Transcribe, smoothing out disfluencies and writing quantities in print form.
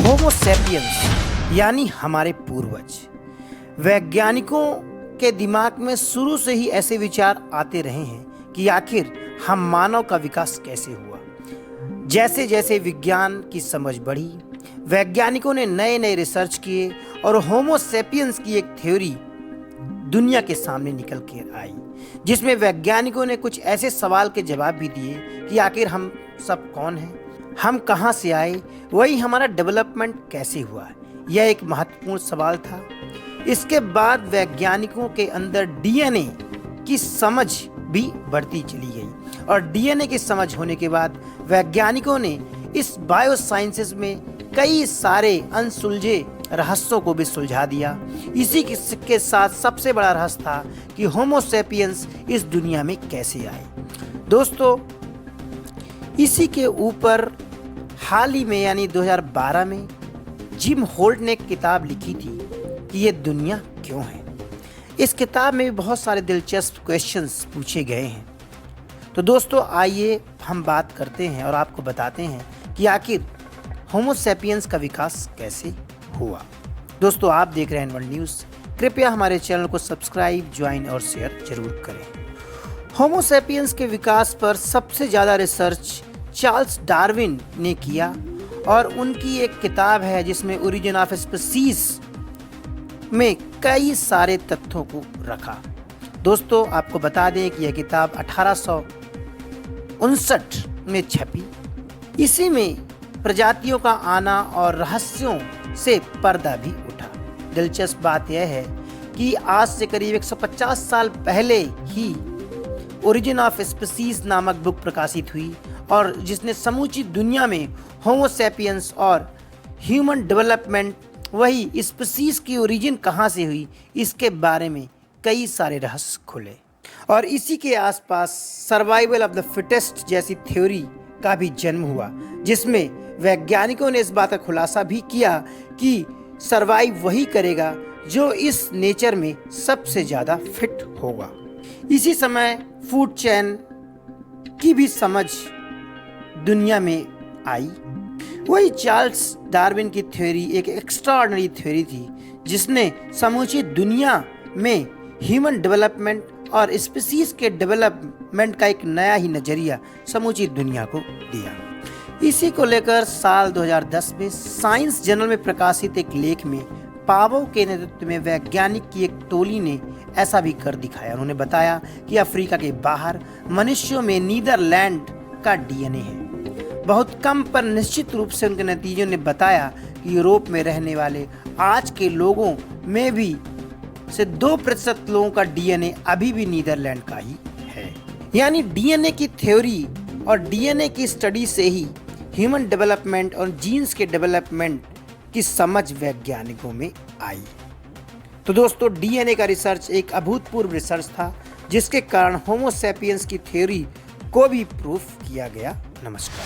Homo sapiens यानी हमारे पूर्वज। वैज्ञानिकों के दिमाग में शुरू से ही ऐसे विचार आते रहे हैं कि आखिर हम मानव का विकास कैसे हुआ। जैसे जैसे विज्ञान की समझ बढ़ी, वैज्ञानिकों ने नए नए रिसर्च किए और होमो सैपियंस की एक थ्योरी दुनिया के सामने निकल कर आई, जिसमें वैज्ञानिकों ने कुछ ऐसे सवाल के जवाब भी दिए कि आखिर हम सब कौन हैं, हम कहां से आए, वही हमारा डेवलपमेंट कैसे हुआ। यह एक महत्वपूर्ण सवाल था। इसके बाद वैज्ञानिकों के अंदर डीएनए की समझ भी बढ़ती चली गई और डीएनए की समझ होने के बाद वैज्ञानिकों ने इस बायोसाइंसेस में कई सारे अनसुलझे रहस्यों को भी सुलझा दिया। इसी के साथ सबसे बड़ा रहस्य था कि होमो सैपियंस इस दुनिया में कैसे आए। दोस्तों, इसी के ऊपर हाल ही में यानी 2012 में जिम होल्ट ने एक किताब लिखी थी कि ये दुनिया क्यों है। इस किताब में भी बहुत सारे दिलचस्प क्वेश्चंस पूछे गए हैं। तो दोस्तों, आइए हम बात करते हैं और आपको बताते हैं कि आखिर होमो सैपियंस का विकास कैसे हुआ। दोस्तों, आप देख रहे हैं वर्ल्ड न्यूज़। कृपया हमारे चैनल को सब्सक्राइब, ज्वाइन और शेयर जरूर करें। होमो सैपियंस के विकास पर सबसे ज़्यादा रिसर्च चार्ल्स डार्विन ने किया और उनकी एक किताब है जिसमें ओरिजिन ऑफ स्पीसीज में कई सारे तथ्यों को रखा। दोस्तों, आपको बता दें कि यह किताब 1859 में छपी। इसी में प्रजातियों का आना और रहस्यों से पर्दा भी उठा। दिलचस्प बात यह है कि आज से करीब 150 साल पहले ही ओरिजिन ऑफ स्पीसीज नामक बुक प्रकाशित हुई और जिसने समूची दुनिया में होमो सैपियंस और ह्यूमन डेवलपमेंट, वही स्पीसीज की ओरिजिन कहाँ से हुई, इसके बारे में कई सारे रहस्य खुले। और इसी के आसपास सर्वाइवल ऑफ द फिटेस्ट जैसी थ्योरी का भी जन्म हुआ, जिसमें वैज्ञानिकों ने इस बात का खुलासा भी किया कि सर्वाइव वही करेगा जो इस नेचर में सबसे ज़्यादा फिट होगा। इसी समय फूड चेन की भी समझ दुनिया में आई। वही चार्ल्स डार्विन की थ्योरी एक एक्स्ट्राऑर्डिनरी थ्योरी थी जिसने समूची दुनिया में ह्यूमन डेवलपमेंट और स्पीसीज के डेवलपमेंट का एक नया ही नजरिया समूची दुनिया को दिया। इसी को लेकर साल 2010 में साइंस जर्नल में प्रकाशित एक लेख में पावो के नेतृत्व में वैज्ञानिक की एक टोली ने ऐसा भी कर दिखाया। उन्होंने बताया कि अफ्रीका के बाहर मनुष्यों में नीदरलैंड का डीएनए है। बहुत कम पर निश्चित रूप से उनके नतीजों ने बताया कि यूरोप में रहने वाले आज के लोगों में भी से 2% लोगों का डीएनए अभी भी नीदरलैंड का ही है। यानी डीएनए की थ्योरी और डीएनए की स्टडी से ही ह्यूमन डेवलपमेंट और जीन्स के डेवलपमेंट की समझ वैज्ञानिकों में आई। तो दोस्तों, डीएनए का रिसर्च एक अभूतपूर्व रिसर्च था जिसके कारण होमो सैपियंस की थ्योरी को भी प्रूफ किया गया। नमस्कार।